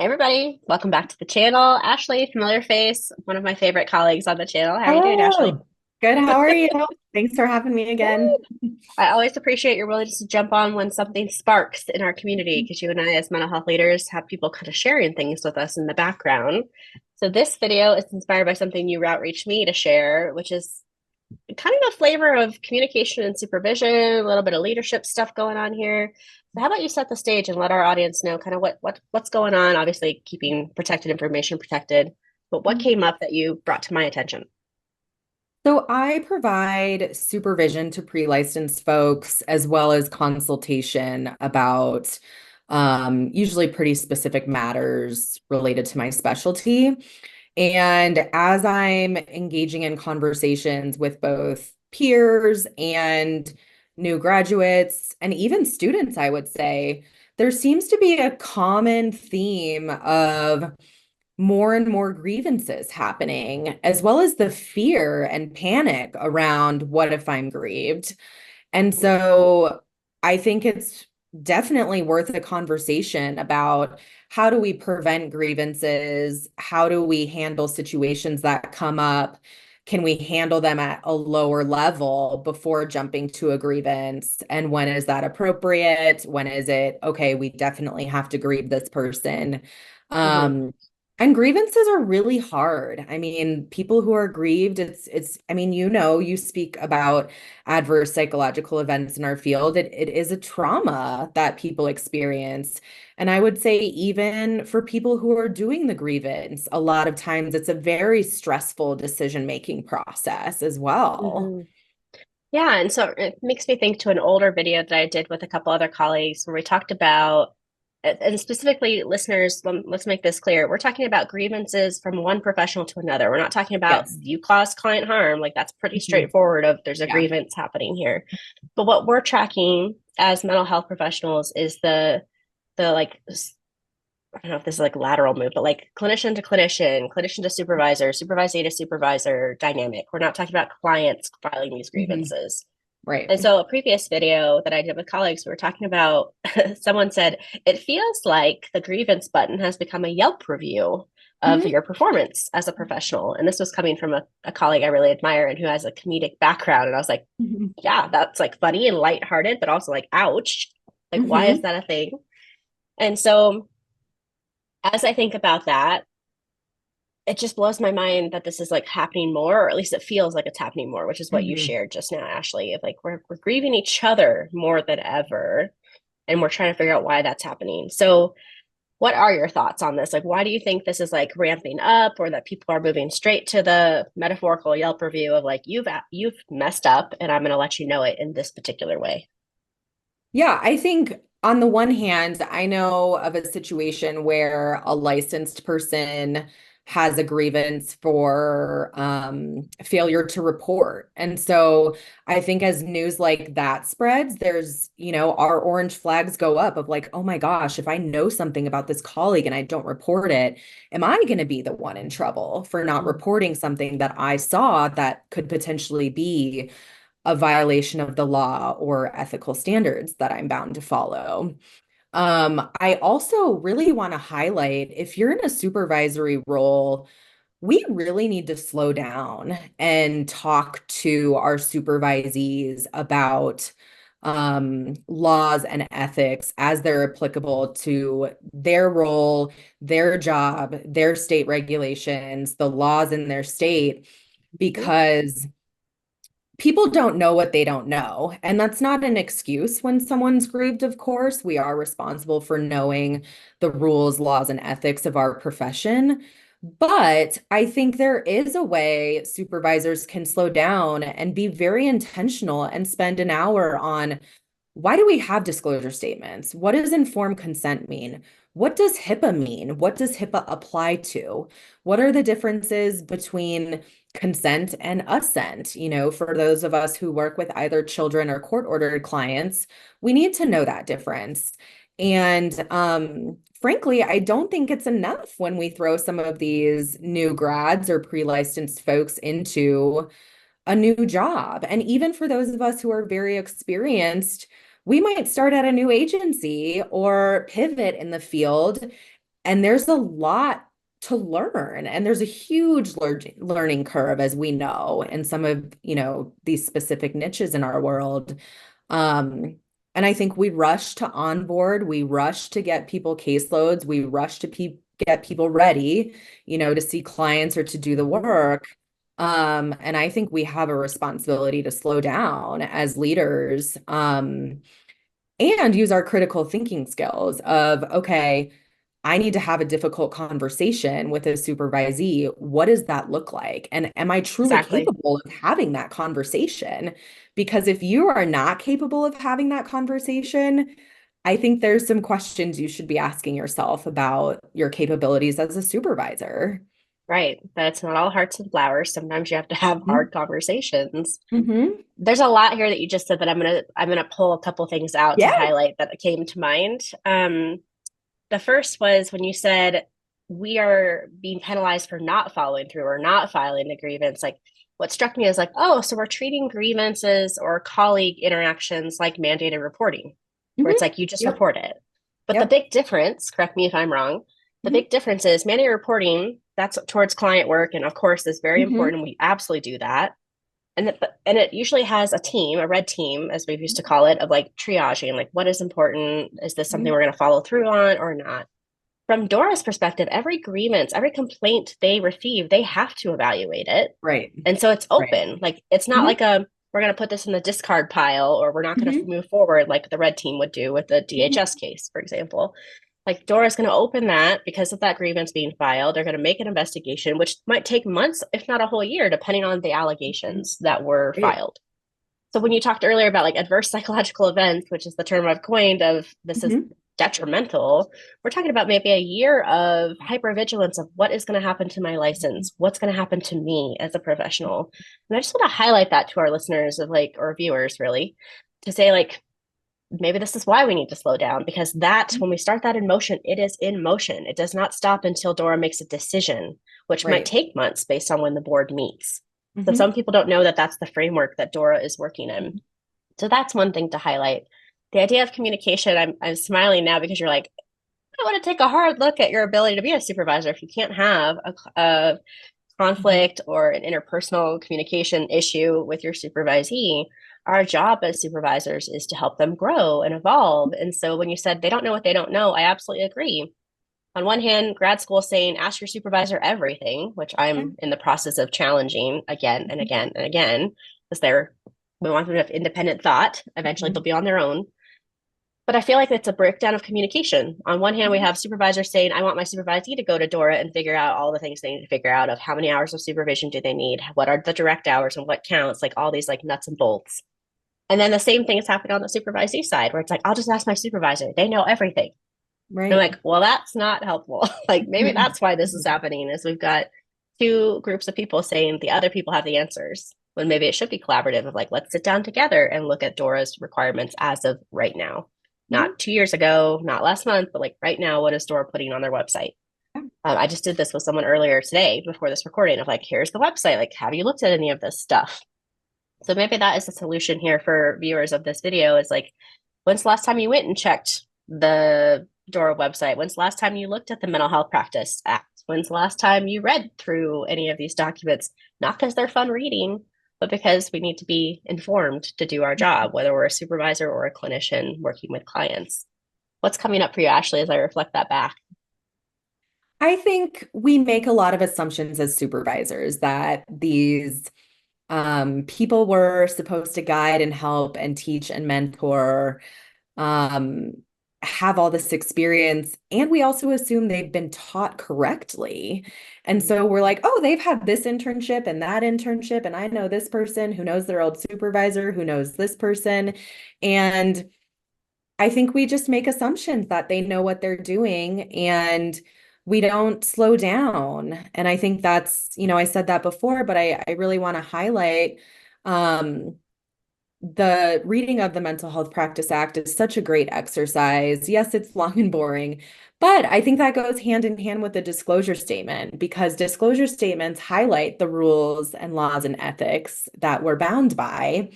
Hey everybody, welcome back to the channel. Ashley, familiar face, one of my favorite colleagues on the channel. How are you doing, Ashley? Hello. Good. How are you? Thanks for having me again. Good. I always appreciate your willingness to jump on when something sparks in our community because you and I, as mental health leaders, have people kind of sharing things with us in the background. So this video is inspired by something you outreached me to share, which is kind of a flavor of communication and supervision, a little bit of leadership stuff going on here. So how about you set the stage and let our audience know kind of what's going on? Obviously, keeping protected information protected, but what came up that you brought to my attention? So I provide supervision to pre-licensed folks as well as consultation about usually pretty specific matters related to my specialty. And as I'm engaging in conversations with both peers and new graduates and even students, I would say, there seems to be a common theme of more and more grievances happening, as well as the fear and panic around what if I'm grieved. And so I think it's definitely worth a conversation about how do we prevent grievances? How do we handle situations that come up? Can we handle them at a lower level before jumping to a grievance? And when is that appropriate? When is it, okay, we definitely have to grieve this person? Mhm. Um, and grievances are really hard. I mean, people who are grieved, I mean, you speak about adverse psychological events in our field. It is a trauma that people experience. And I would say, even for people who are doing the grievance, a lot of times it's a very stressful decision-making process as well. Mhm. Yeah, and so it makes me think to an older video that I did with a couple other colleagues where we talked about, and specifically listeners, let's make this clear. We're talking about grievances from one professional to another. We're not talking about Yes. you caused client harm. Like that's pretty Mhm. straightforward of there's a Yeah. grievance happening here. But what we're tracking as mental health professionals is the like I don't know if this is like lateral move, but like clinician to clinician, clinician to supervisor, supervisor to supervisor dynamic. We're not talking about clients filing these Mhm. grievances. Right. And so, a previous video that I did with colleagues, we were talking about someone said, it feels like the grievance button has become a Yelp review of Mhm. your performance as a professional. And this was coming from a colleague I really admire and who has a comedic background. And I was like, Mhm. yeah, that's like funny and lighthearted, but also like, ouch. Like, why is Mhm. that a thing? And so, as I think about that, it just blows my mind that this is like happening more, or at least it feels like it's happening more, which is what you Mhm. shared just now, Ashley, of like we're grieving each other more than ever, and we're trying to figure out why that's happening. So, what are your thoughts on this? Like, why do you think this is like ramping up, or that people are moving straight to the metaphorical Yelp review of like you've messed up, and I'm going to let you know it in this particular way? Yeah, I think on the one hand, I know of a situation where a licensed person has a grievance for failure to report. And so I think as news like that spreads, our orange flags go up of like, oh my gosh, if I know something about this colleague and I don't report it, am I going to be the one in trouble for not Mm-hmm. reporting something that I saw that could potentially be a violation of the law or ethical standards that I'm bound to follow? I also really want to highlight, if you're in a supervisory role, we really need to slow down and talk to our supervisees about laws and ethics as they're applicable to their role, their job, their state regulations, the laws in their state, because people don't know what they don't know. And that's not an excuse when someone's grieved, of course. We are responsible for knowing the rules, laws, and ethics of our profession. But I think there is a way supervisors can slow down and be very intentional and spend an hour on, why do we have disclosure statements? What does informed consent mean? What does HIPAA mean? What does HIPAA apply to? What are the differences between consent and assent? For those of us who work with either children or court-ordered clients, we need to know that difference. And frankly, I don't think it's enough when we throw some of these new grads or pre-licensed folks into a new job. And even for those of us who are very experienced, we might start at a new agency or pivot in the field. And there's a lot to learn, and there's a huge learning curve, as we know, in some of, these specific niches in our world. Um, and I think we rush to onboard, we rush to get people caseloads, we rush to get people ready, to see clients or to do the work. And I think we have a responsibility to slow down as leaders, and use our critical thinking skills of, okay, I need to have a difficult conversation with a supervisee. What does that look like? And am I truly Exactly. capable of having that conversation? Because if you are not capable of having that conversation, I think there's some questions you should be asking yourself about your capabilities as a supervisor. Right. But it's not all hearts and flowers. Sometimes you have to have hard conversations. Mm-hmm. There's a lot here that you just said that I'm gonna pull a couple things out to Yeah. highlight that came to mind. The first was when you said we are being penalized for not following through or not filing the grievance. Like what struck me is like, oh, so we're treating grievances or colleague interactions like mandated reporting, where it's Mm-hmm. like you just Yep. report it. But the Yep. big difference, correct me if I'm wrong, the Mm-hmm. big difference is mandated reporting, that's towards client work, and of course is very Mm-hmm. important. We absolutely do that. And it usually has a team, a red team, as we've used to call it, of like triaging, like what is important? Is this something Mm-hmm. we're going to follow through on or not? From Dora's perspective, every grievance, every complaint they receive, they have to evaluate it. Right. And so it's Right. open. Like it's not Mm-hmm. like we're going to put this in the discard pile or we're not going to Mm-hmm. move forward like the red team would do with the Mm-hmm. DHS case, for example. Like Dora's going to open that because of that grievance being filed. They're going to make an investigation, which might take months, if not a whole year, depending on the allegations that were Right. filed. So when you talked earlier about like adverse psychological events, which is the term I've coined of this is Mm-hmm. detrimental, we're talking about maybe a year of hypervigilance of what is going to happen to my license, what's going to happen to me as a professional. And I just want to highlight that to our listeners of like, or viewers really, to say like, maybe this is why we need to slow down because that when we start that in motion, it is in motion. It does not stop until Dora makes a decision, which might Right. take months based on when the board meets. So Mm-hmm. some people don't know that that's the framework that Dora is working in. So that's one thing to highlight. The idea of communication, I'm smiling now because you're like, I want to take a hard look at your ability to be a supervisor if you can't have a Mm-hmm. conflict or an interpersonal communication issue with your supervisee. Our job as supervisors is to help them grow and evolve. And so when you said they don't know what they don't know, I absolutely agree. On one hand, grad school is saying ask your supervisor everything, which Yeah. I'm in the process of challenging again and again and again, because we want them to have independent thought. Eventually, they'll Mm-hmm. be on their own. But I feel like it's a breakdown of communication. On one hand, we have supervisors saying, I want my supervisee to go to Dora and figure out all the things they need to figure out of how many hours of supervision do they need, what are the direct hours and what counts, like all these like nuts and bolts. And then the same thing is happening on the supervisee side, where it's like, I'll just ask my supervisor. They know everything. And I'm Right. like, well, that's not helpful. Like maybe Mhm. that's why this is happening is we've got two groups of people saying the other people have the answers. When maybe it should be collaborative of like, let's sit down together and look at Dora's requirements as of right now. Mhm. Not 2 years ago, not last month, but like right now, what is Dora putting on their website? Yeah. I just did this with someone earlier today before this recording of like, here's the website. Like, have you looked at any of this stuff? So maybe that is the solution here for viewers of this video is like, when's the last time you went and checked the Dora website? When's the last time you looked at the Mental Health Practice Act? When's the last time you read through any of these documents? Not because they're fun reading, but because we need to be informed to do our job, whether we're a supervisor or a clinician working with clients. What's coming up for you, Ashley, as I reflect that back? I think we make a lot of assumptions as supervisors that these people were supposed to guide and help and teach and mentor, um, have all this experience. And we also assume they've been taught correctly. And so we're like, oh, they've had this internship and that internship. And I know this person who knows their old supervisor, who knows this person. And I think we just make assumptions that they know what they're doing and we don't slow down. And I think that's, I said that before, but I really want to highlight um, the reading of the Mental Health Practice Act is such a great exercise. Yes, it's long and boring, but I think that goes hand in hand with the disclosure statement because disclosure statements highlight the rules and laws and ethics that we're bound by.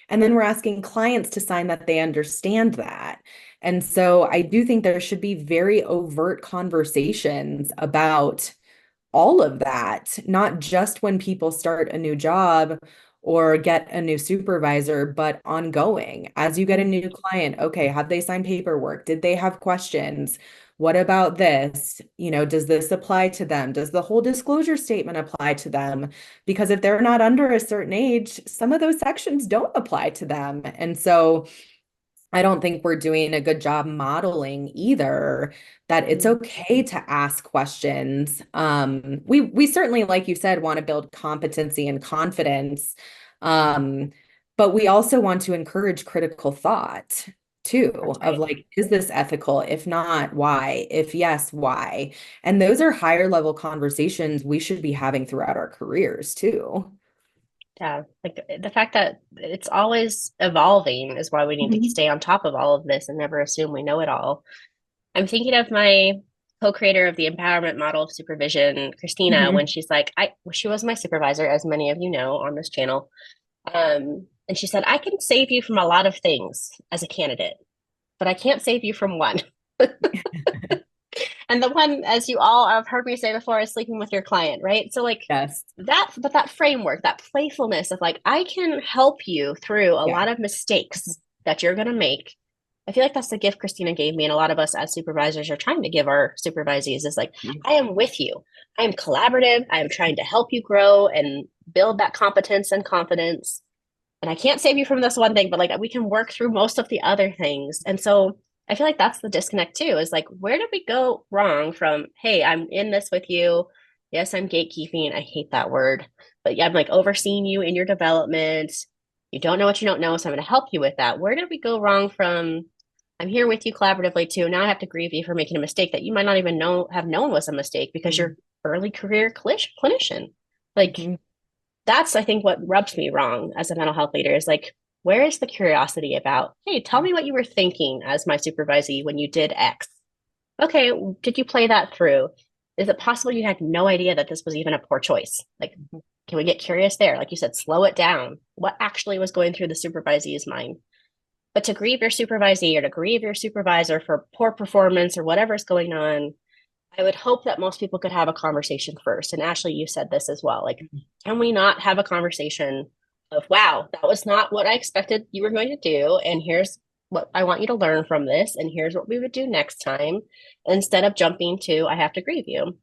And then we're asking clients to sign that they understand that. And so I do think there should be very overt conversations about all of that, not just when people start a new job or get a new supervisor, but ongoing. As you get a new client, okay, have they signed paperwork? Did they have questions? What about this? Does this apply to them? Does the whole disclosure statement apply to them? Because if they're not under a certain age, some of those sections don't apply to them. And so I don't think we're doing a good job modeling either that it's okay to ask questions. We certainly, like you said, want to build competency and confidence, but we also want to encourage critical thought too, That's of right. like, is this ethical? If not, why? If yes, why? And those are higher level conversations we should be having throughout our careers too. Yeah, like the fact that it's always evolving is why we need to Mhm. stay on top of all of this and never assume we know it all. I'm thinking of my co-creator of the empowerment model of supervision, Christina, when Mhm. she's like, she was my supervisor, as many of you know on this channel. And she said, I can save you from a lot of things as a candidate, but I can't save you from one. And the one, as you all have heard me say before, is sleeping with your client, right? So like Yes. but that framework, that playfulness of like, I can help you through a Yeah. lot of mistakes that you're gonna make. I feel like that's the gift Christina gave me, and a lot of us as supervisors are trying to give our supervisees is like, I am with you. I am collaborative. I am trying to help you grow and build that competence and confidence. And I can't save you from this one thing, but like we can work through most of the other things. And so I feel like that's the disconnect too, is like, where did we go wrong from, hey, I'm in this with you. Yes, I'm gatekeeping. I hate that word, but yeah, I'm like overseeing you in your development. You don't know what you don't know, so I'm going to help you with that. Where did we go wrong from, I'm here with you collaboratively too. Now I have to grieve you for making a mistake that you might not even have known was a mistake because you're early career clinician. Like Mhm. that's I think what rubs me wrong as a mental health leader is like, where is the curiosity about, hey, tell me what you were thinking as my supervisee when you did X? Okay, did you play that through? Is it possible you had no idea that this was even a poor choice? Like, can we get curious there? Like you said, slow it down. What actually was going through the supervisee's mind? But to grieve your supervisee or to grieve your supervisor for poor performance or whatever's going on, I would hope that most people could have a conversation first. And Ashley, you said this as well. Like, can we not have a conversation of, wow, that was not what I expected you were going to do. And here's what I want you to learn from this. And here's what we would do next time. Instead of jumping to, I have to grieve you.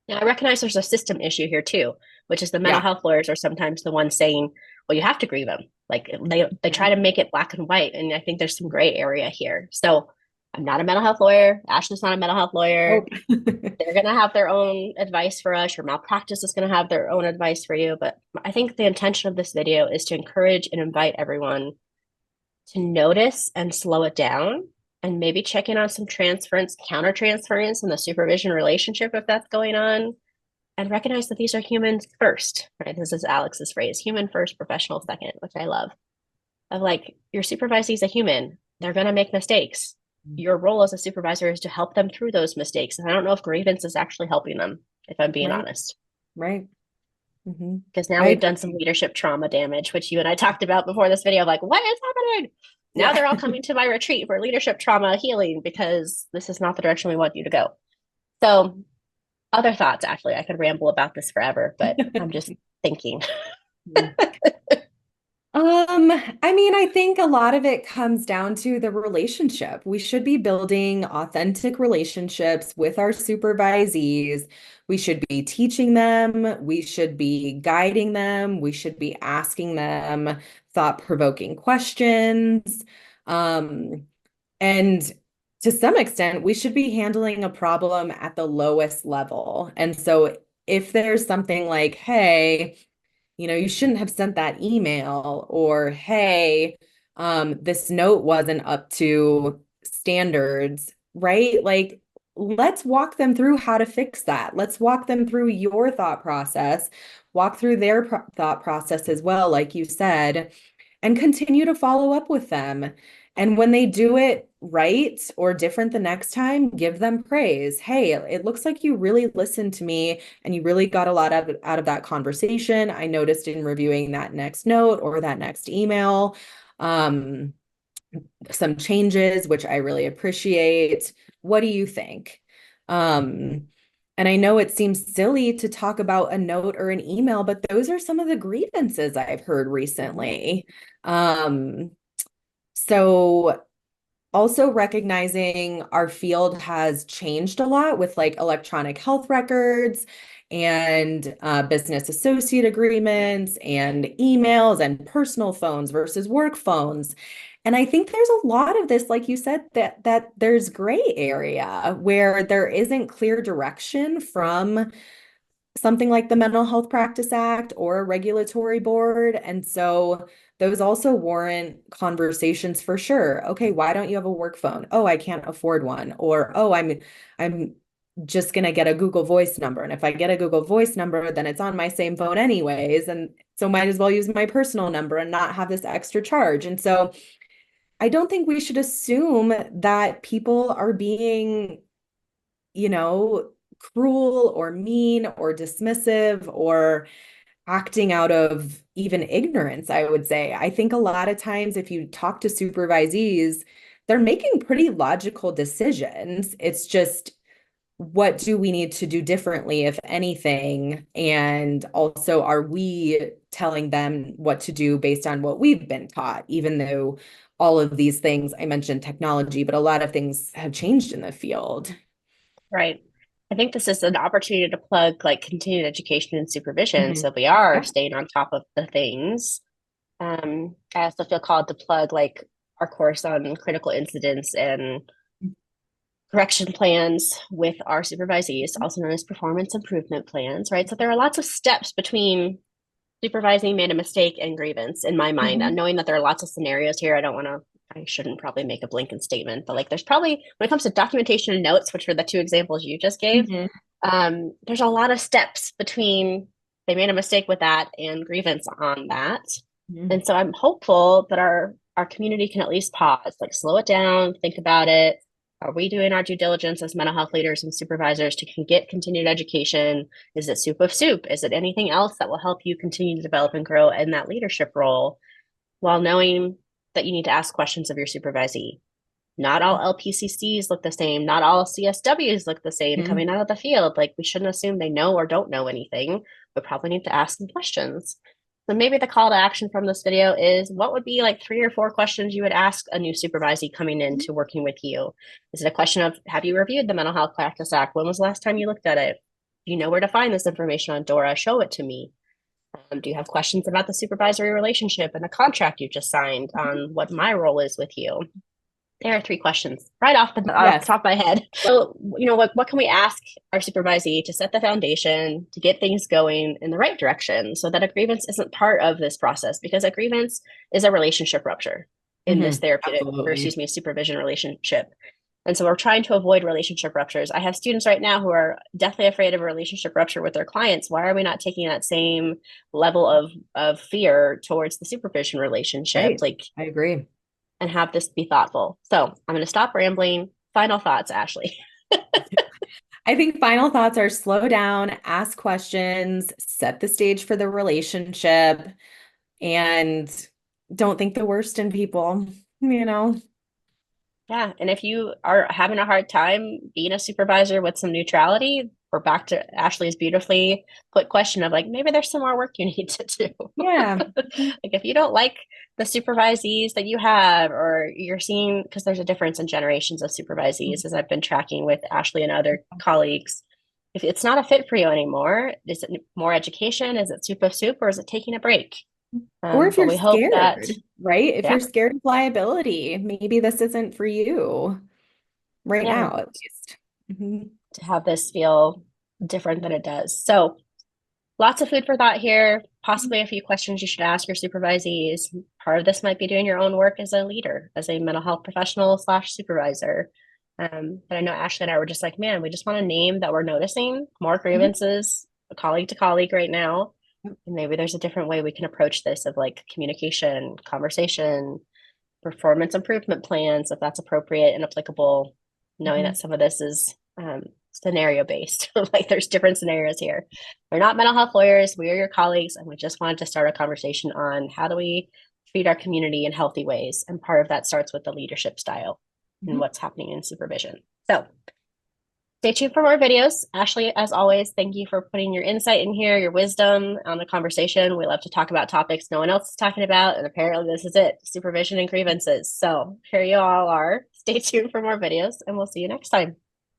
Now, I recognize there's a system issue here too, which is the mental Yeah. health lawyers are sometimes the ones saying, well, you have to grieve them. Like they try to make it black and white. And I think there's some gray area here. So I'm not a mental health lawyer. Ashley's not a mental health lawyer. Oh. They're going to have their own advice for us. Your malpractice is going to have their own advice for you. But I think the intention of this video is to encourage and invite everyone to notice and slow it down and maybe check in on some transference, counter transference in the supervision relationship if that's going on, and recognize that these are humans first, right? This is Alex's phrase, human first, professional second, which I love. Of like, your supervisee is a human. They're going to make mistakes. Your role as a supervisor is to help them through those mistakes. And I don't know if grievance is actually helping them, if I'm being Right. honest. Right. Hmm. Because now I we've done agree. some leadership trauma damage, which you and I talked about before this video. Like, what is happening? Now Yeah. they're all coming to my retreat for leadership trauma healing because this is not the direction we want you to go. So, other thoughts, actually, I could ramble about this forever, but I'm just thinking. I mean, I think a lot of it comes down to the relationship. We should be building authentic relationships with our supervisees. We should be teaching them. We should be guiding them. We should be asking them thought-provoking questions. Um, and to some extent, we should be handling a problem at the lowest level. And so if there's something like, hey, you shouldn't have sent that email, or hey, this note wasn't up to standards, right? Like, let's walk them through how to fix that. Let's walk them through your thought process, walk through their thought process as well, like you said, and continue to follow up with them. And when they do it right or different the next time, give them praise. Hey, it looks like you really listened to me and you really got a lot out of that conversation. I noticed in reviewing that next note or that next email. Um, some changes, which I really appreciate. What do you think? Um, and I know it seems silly to talk about a note or an email, but those are some of the grievances I've heard recently. Um, so also recognizing our field has changed a lot with like electronic health records and business associate agreements and emails and personal phones versus work phones. And I think there's a lot of this, like you said, that there's gray area where there isn't clear direction from something like the Mental Health Practice Act or a regulatory board. And so those also warrant conversations for sure. Okay, why don't you have a work phone? Oh, I can't afford one. Or, oh, I'm just gonna get a Google Voice number. And if I get a Google Voice number, then it's on my same phone anyways. And so might as well use my personal number and not have this extra charge. And so I don't think we should assume that people are being, you know, cruel or mean or dismissive or acting out of even ignorance, I would say. I think a lot of times if you talk to supervisees, they're making pretty logical decisions. It's just what do we need to do differently, if anything? And also, are we telling them what to do based on what we've been taught, even though all of these things, I mentioned technology, but a lot of things have changed in the field. Right. I think this is an opportunity to plug like continued education and supervision Mhm. so we are Yeah. staying on top of the things. I also feel called to plug like our course on critical incidents and correction plans with our supervisees, also known as performance improvement plans, right? So there are lots of steps between supervising made a mistake and grievance in my mind. And Mhm. knowing that there are lots of scenarios here, I shouldn't probably make a blanket statement, but like there's probably, when it comes to documentation and notes, which were the two examples you just gave, Mhm. there's a lot of steps between they made a mistake with that and grievance on that. Mhm. And so I'm hopeful that our community can at least pause, like slow it down, think about it. Are we doing our due diligence as mental health leaders and supervisors to get continued education? Is it soup of soup? Is it anything else that will help you continue to develop and grow in that leadership role while knowing that you need to ask questions of your supervisee? Not all LPCCs look the same. Not all CSWs look the same Mhm. coming out of the field. Like we shouldn't assume they know or don't know anything. We probably need to ask some questions. So maybe the call to action from this video is what would be like 3 or 4 questions you would ask a new supervisee coming into working with you? Is it a question of, have you reviewed the Mental Health Practice Act? When was the last time you looked at it? Do you know where to find this information on DORA? Show it to me. Do you have questions about the supervisory relationship and the contract you just signed on what my role is with you? There are 3 questions right off the Yes. top of my head. So, what can we ask our supervisee to set the foundation to get things going in the right direction so that a grievance isn't part of this process? Because a grievance is a relationship rupture in this Mhm. therapeutic, or excuse Absolutely. me, supervision relationship. And so we're trying to avoid relationship ruptures. I have students right now who are deathly afraid of a relationship rupture with their clients. Why are we not taking that same level of fear towards the supervision relationship? Right. Like, I agree. and have this be thoughtful. So I'm going to stop rambling. Final thoughts, Ashley. I think final thoughts are slow down, ask questions, set the stage for the relationship, and don't think the worst in people, you know? Yeah. And if you are having a hard time being a supervisor with some neutrality, we're back to Ashley's beautifully put question of like, maybe there's some more work you need to do. Yeah. Like if you don't like the supervisees that you have, or you're seeing, because there's a difference in generations of supervisees, as I've been tracking with Ashley and other colleagues. If it's not a fit for you anymore, is it more education? Is it soup of soup, or is it taking a break? Or if But you're we hope that, scared, right? If yeah, you're scared of liability, maybe this isn't for you right yeah, now, at least. Mhm. to have this feel different than it does. So lots of food for thought here. Possibly a few questions you should ask your supervisees. Part of this might be doing your own work as a leader, as a mental health professional slash supervisor. But I know Ashley and I were just like, man, we just want to name that we're noticing more Mhm. grievances, colleague to colleague right now. And maybe there's a different way we can approach this of like communication, conversation, performance improvement plans, if that's appropriate and applicable, knowing that Mhm. some of this is scenario based. Like there's different scenarios here. We're not mental health lawyers. We are your colleagues. And we just wanted to start a conversation on how do we treat our community in healthy ways. And part of that starts with the leadership style and Mhm. what's happening in supervision. So stay tuned for more videos. Ashley, as always, thank you for putting your insight in here, your wisdom on the conversation. We love to talk about topics no one else is talking about. And apparently this is it, supervision and grievances. So here you all are. Stay tuned for more videos and we'll see you next time.